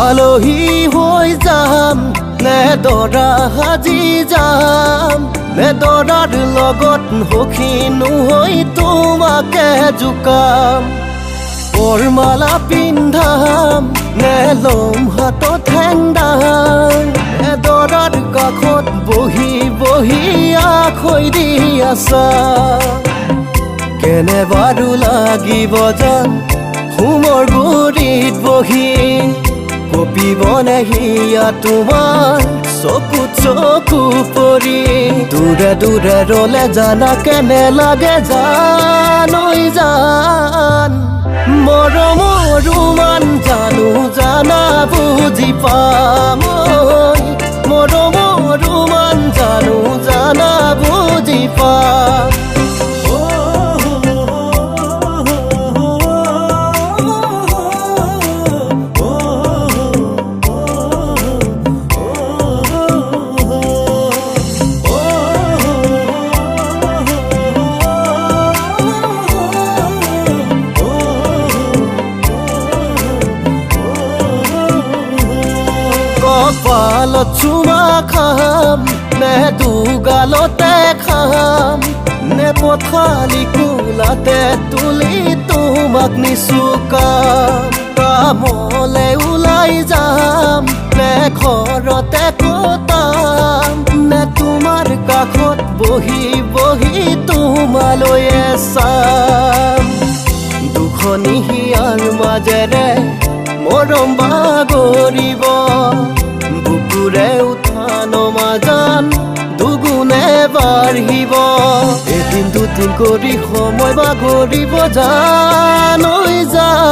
আলহী হৈ যাম নে দৰা সাজি যাম নে দৰাৰ লগত সখী নহৈ তোমাকে জোকাম বৰমালা পিন্ধাম নে লম হাতত হেংদাম নে দৰাৰ কাষত বহি বহি আখৈ দি আছা কেনে বাৰু লাগিব জান হোমৰ গুৰিত বহি কপিবনে হিয়া তোমাৰ চকুত চকু পৰি দূৰে দূৰে ৰলে জানা কেনে লাগে জানৈ জান মৰমৰ মান জানো জানা বুজি পাম মৰমৰ মান জানো জানা বুজি পাম কপালত চুমা খাম নে দুগালতে খাম নে পথালি কোলাতে তুলি তোমাক নিচুকাম কামলে ওলাই যাম নে ঘৰতে কটাম নে তোমাৰ কাষত বহি বহি তোমালৈয়ে চাম দুখনি হিয়াৰ মাজেৰে মৰম বাগৰিব বুকুৰে উঠান মাজান দুগুণে বাঢ়িব এদিন দুদিন কৰি সময় বাগৰিব জানৈ জান